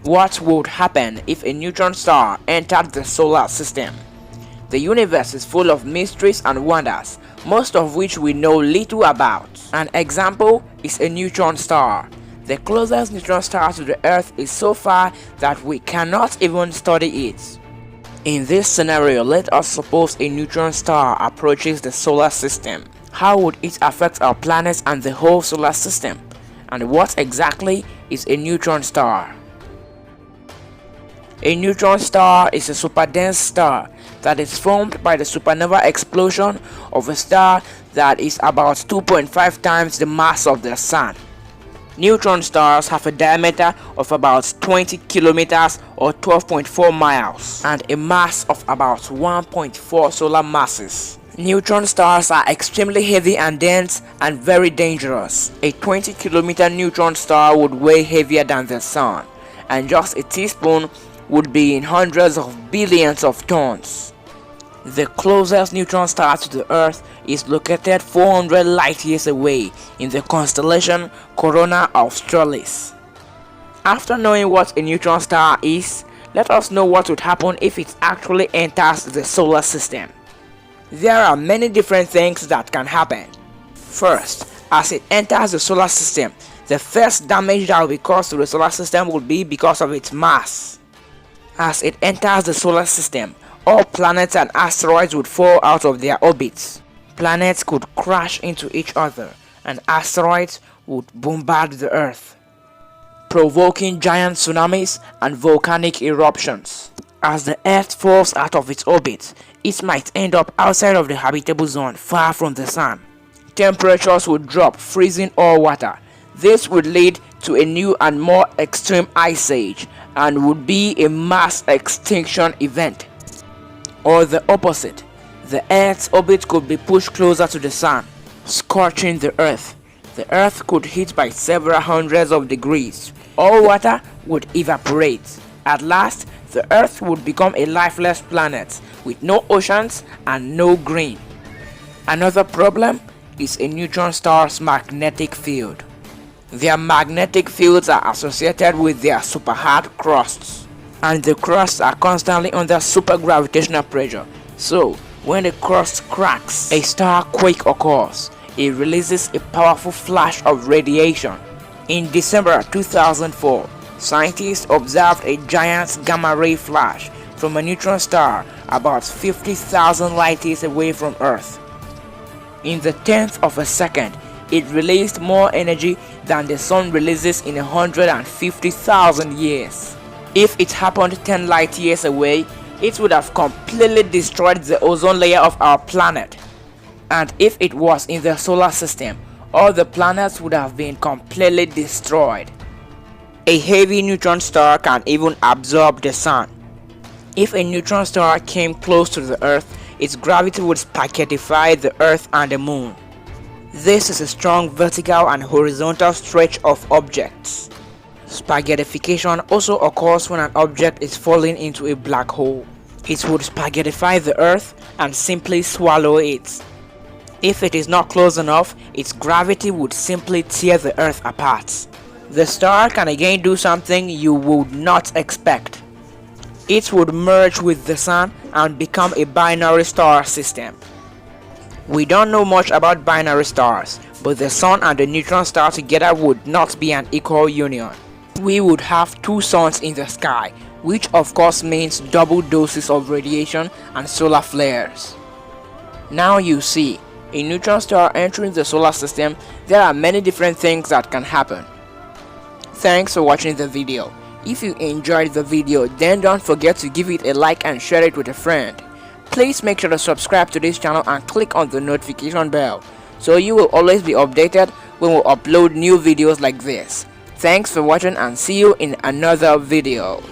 What would happen if a neutron star entered the solar system? The universe is full of mysteries and wonders, most of which we know little about. An example is a neutron star. The closest neutron star to the Earth is so far that we cannot even study it. In this scenario, let us suppose a neutron star approaches the solar system. How would it affect our planets and the whole solar system? And what exactly is a neutron star? A neutron star is a superdense star that is formed by the supernova explosion of a star that is about 2.5 times the mass of the Sun. Neutron stars have a diameter of about 20 kilometers or 12.4 miles and a mass of about 1.4 solar masses. Neutron stars are extremely heavy and dense and very dangerous. A 20-kilometer neutron star would weigh heavier than the Sun, and just a teaspoon would be in hundreds of billions of tons. The closest neutron star to the Earth is located 400 light years away in the constellation Corona Australis. After knowing what a neutron star is, let us know what would happen if it actually enters the solar system. There are many different things that can happen. First, as it enters the solar system, the first damage that will be caused to the solar system will be because of its mass. As it enters the solar system, all planets and asteroids would fall out of their orbits. Planets could crash into each other, and asteroids would bombard the Earth, provoking giant tsunamis and volcanic eruptions. As the Earth falls out of its orbit, it might end up outside of the habitable zone, far from the Sun. Temperatures would drop, freezing all water. This would lead to a new and more extreme ice age and would be a mass extinction event. Or the opposite, the Earth's orbit could be pushed closer to the Sun, scorching the Earth. The Earth could heat by several hundreds of degrees. All water would evaporate. At last, the Earth would become a lifeless planet with no oceans and no green. Another problem is a neutron star's magnetic field. Their magnetic fields are associated with their super hard crusts, and the crusts are constantly under super gravitational pressure. So, when the crust cracks, a star quake occurs. It releases a powerful flash of radiation. In December 2004, scientists observed a giant gamma-ray flash from a neutron star about 50,000 light years away from Earth. In the tenth of a second, it released more energy than the Sun releases in 150,000 years. If it happened 10 light years away, it would have completely destroyed the ozone layer of our planet. And if it was in the solar system, all the planets would have been completely destroyed. A heavy neutron star can even absorb the Sun. If a neutron star came close to the Earth, its gravity would spaghettify the Earth and the Moon. This is a strong vertical and horizontal stretch of objects. Spaghettification also occurs when an object is falling into a black hole. It would spaghettify the Earth and simply swallow it. If it is not close enough, its gravity would simply tear the Earth apart. The star can again do something you would not expect. It would merge with the Sun and become a binary star system. We don't know much about binary stars, but the Sun and the neutron star together would not be an equal union. We would have two suns in the sky, which of course means double doses of radiation and solar flares. Now you see, a neutron star entering the solar system, there are many different things that can happen. Thanks for watching the video. If you enjoyed the video, then don't forget to give it a like and share it with a friend. Please make sure to subscribe to this channel and click on the notification bell so you will always be updated when we upload new videos like this. Thanks for watching and see you in another video.